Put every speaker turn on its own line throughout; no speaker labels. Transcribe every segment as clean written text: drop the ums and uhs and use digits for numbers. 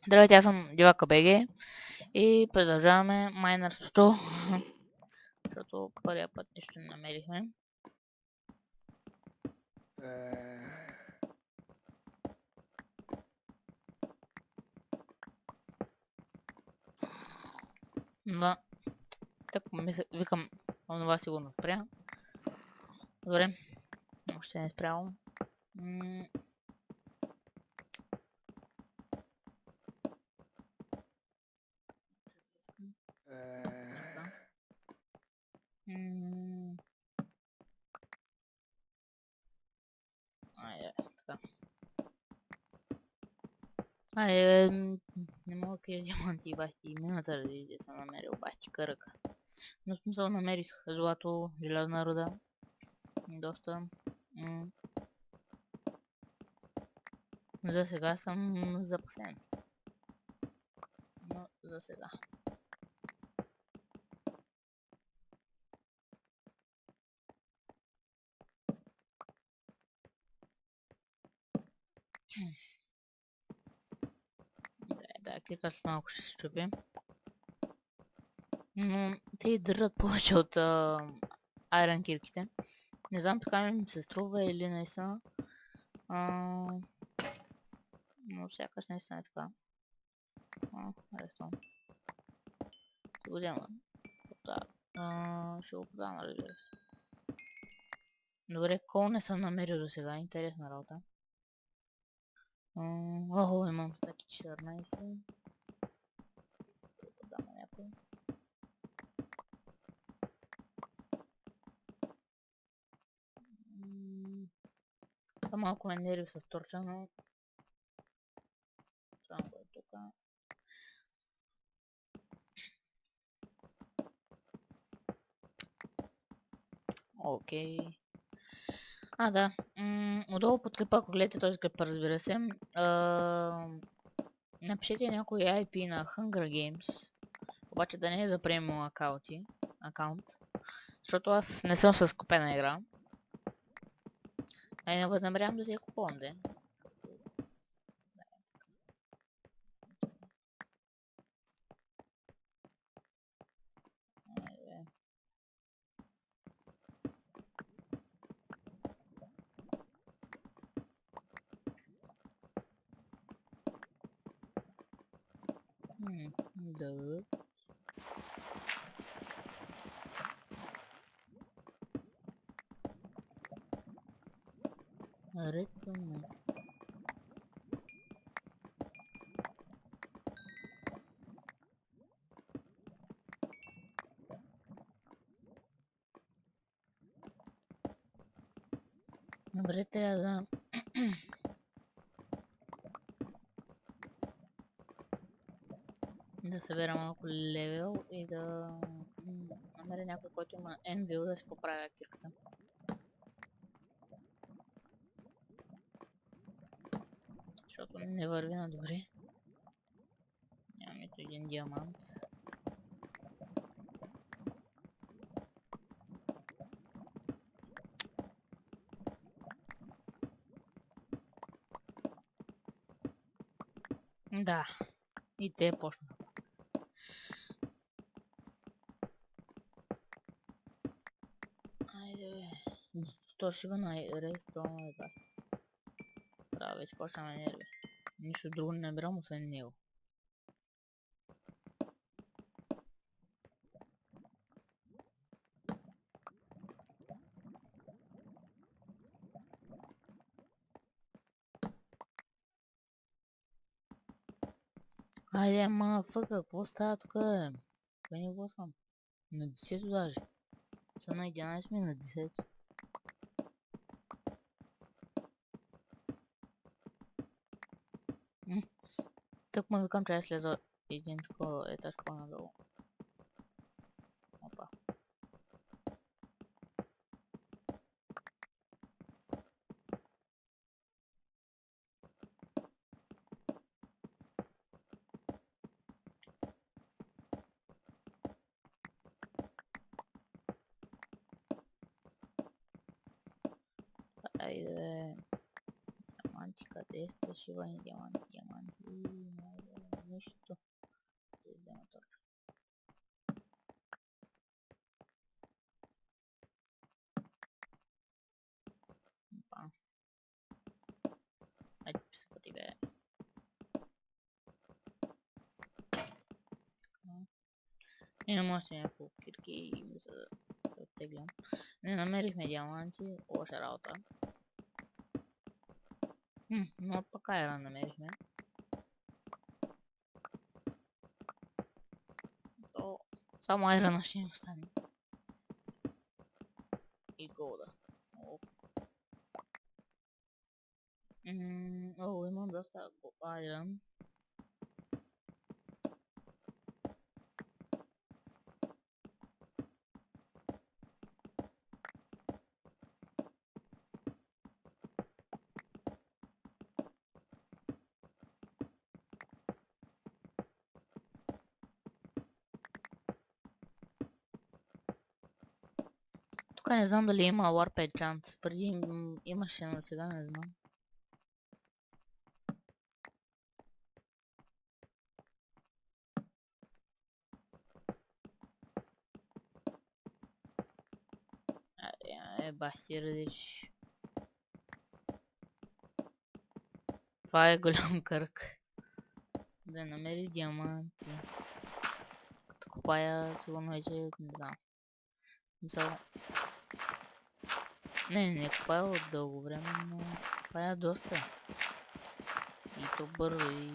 Здравейте, аз съм Дивака БГ и продължаваме майнърството, защото първия път нищо не намерихме. Но, так викам, онова сигурно спря. Добре, още не е спряло. Айде, така. Айде, не мога да кажа диаманти и бащи имената, да съм намерил бащи кръга. Но смисъл намерих злато, желязна руда. Доста. За сега съм запасен. Но за сега. Да, кирката с малко ще се чупи. Но те държат повече от айрон кирките. Не знам така ли ми се струва или наистина. Но сякаш наистина е така. Арестон. Ще го взема. Ще го продам, разбира се. Добре, кол не съм намерил до сега. Интересна работа. Охо, имам стаки 14. Ще го продам на някой. Това малко ме нерви с торча, но... Само го е тук. Окей. Да. Отдолу под клипа, ако гледате този клип, разбира се, напишете някой IP на Hunger Games, обаче да не е за премиум акаунт, защото аз не съм с купена игра. А и не възнамерявам да си я купувам, де. Да. Ретомек. Добре, трябва да... да събера малко левел и да... намеря някой, който има Envil да си поправя кирката. Защото не върви на добре. Нямам нито един диамант. Да. И те почнаха. Айде бе. То ще има на рейстон и така. Трябва вече почнаме нерви. Нищо друго не набирам освен него. Айде, ама, фъка, какво става тук, бе? Кое ниво съм? На 10 даже. Съм на 11 ми на 10. Тък му викам, че я слеза един такова етаж по-надолу. Опа. Айде, бе. Къде сте шивани диаманти, нищо. Мотор. Опа. Айде се пъти, бе. Имам още няколко кирки и за да се оттеглям. Не намерихме диаманти, лоша работа. Но пък айрон намерихме. То само айрона ще ни остане. И голда. О, имам доста айрон. Тук не знам дали има Warp Enchant. Преди имаше, но сега не знам. Баси радиш. Това е голям кръг. Да намери диаманти. Като копая, сигурно вече не знам. Мисъл... Не копая от дълго време, но копая доста. И то бързо и...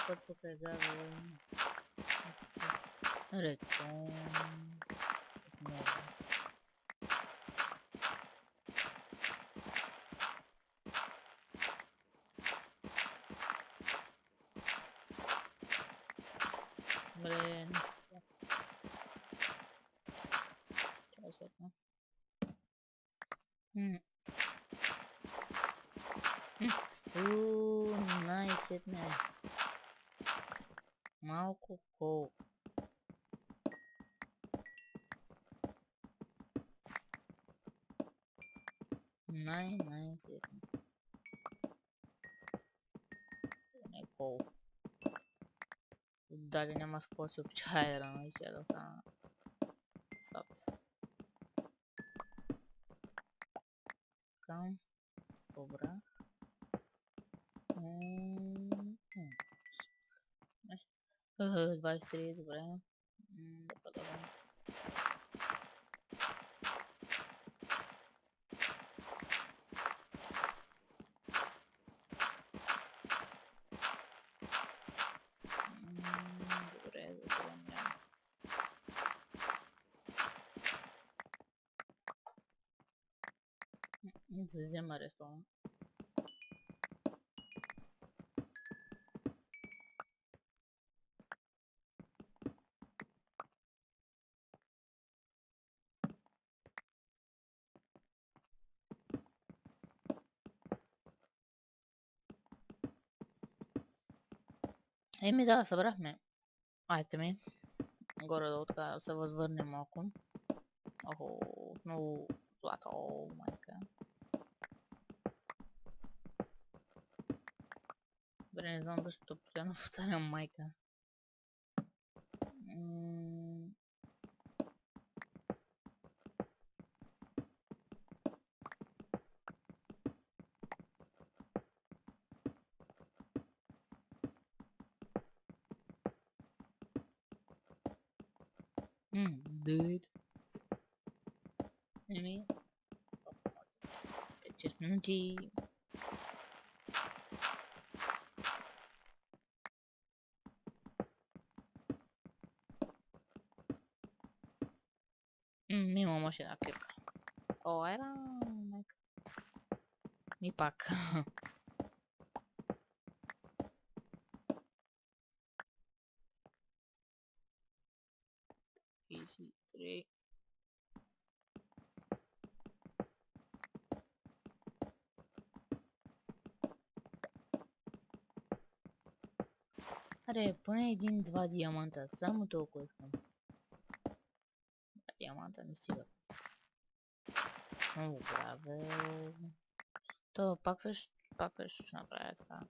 Път покрай гава... Редстон... Добре... Чай сетна. Най-сетне. Малко кол. Най-сетне. Не кол. Дали няма способ чай рано и ще да остана. Сапс. Към. Добра. 23, добре. Добре. Да взема ресторан. Еми да, събрахме айтеми. Горе-долу така да се възвърнем малко. Охо, много злато, майка. Добре, не знам защо постоянно повтарям майка. Dude. Еми. 5 минути. Имам още една кирка. О, ера, майка. И пак. Easy 3. Аре, поне един-два диаманта. Само толкова искам. Диаманта не стига. Много гравел. То пак също ще направя така.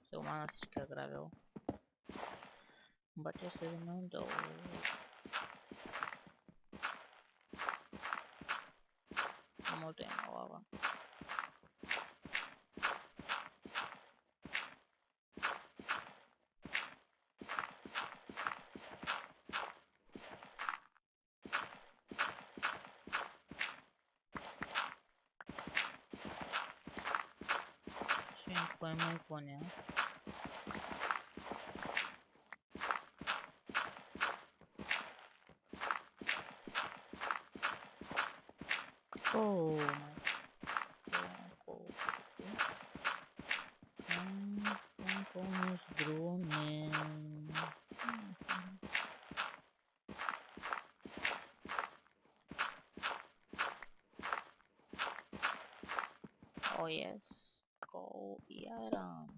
Ще омана всички гравел. Обаче слизаме долу. Може да има лава. Ще им поема и коня. Ооо, Конус Друмен. Oh yes, go Iran.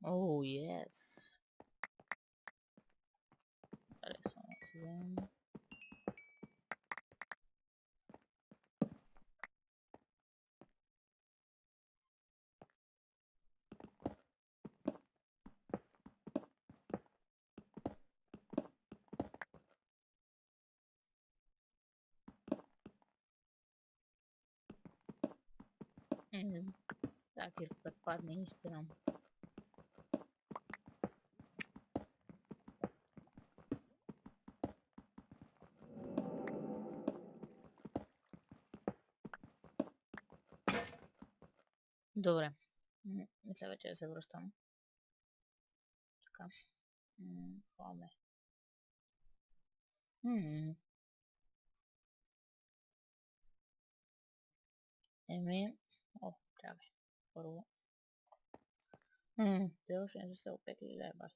Oh yes. Seleccionación. Так, как падне не спирам. Добре. Мисля вече да се връщам. Така. Хваме. Еми. О, трябва. Първо. Те още не са се опекли да е баш.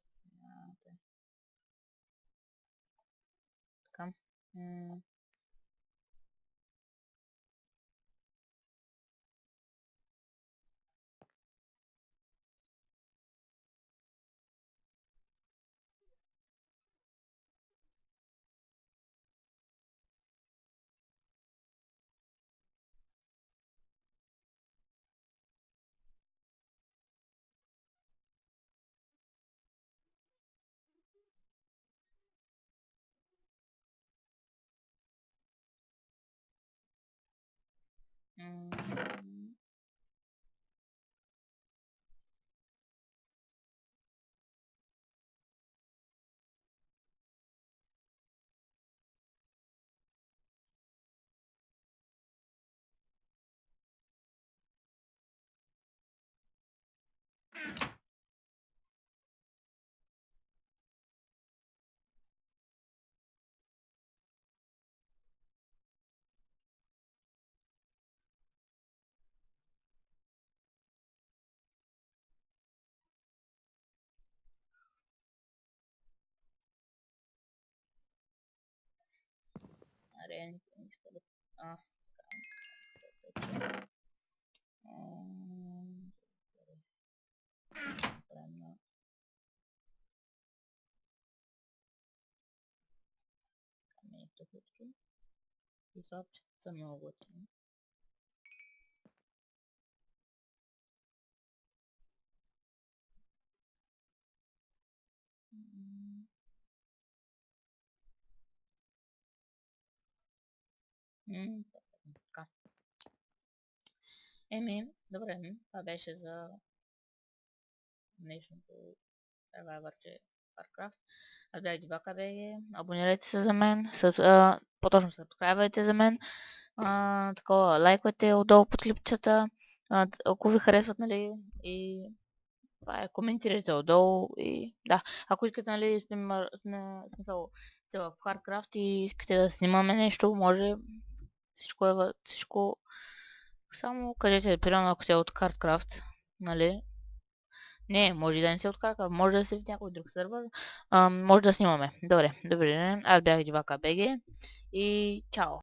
Така. Аре, не иска да... Правим каменните хутки. И слабчета са много готини. Така. Еми, добре, това беше за днешното сервайвърче Warcraft. Аз бях Дивака БГ, абонирайте се за мен, по-точно сабскрайбвайте за мен, такова, лайквайте отдолу под клипчета, ако ви харесват, нали, и Това е, коментирайте отдолу и да, ако искате, нали, смисъл, сте в Hardcraft и искате да снимаме нещо, може, всичко, само кажете, примерно, ако сте от Hardcraft, нали, не, може и да не се от Hardcraft, може да се в някой друг сервер, може да снимаме. Добре, добре, аз бях Дивака БГ и чао!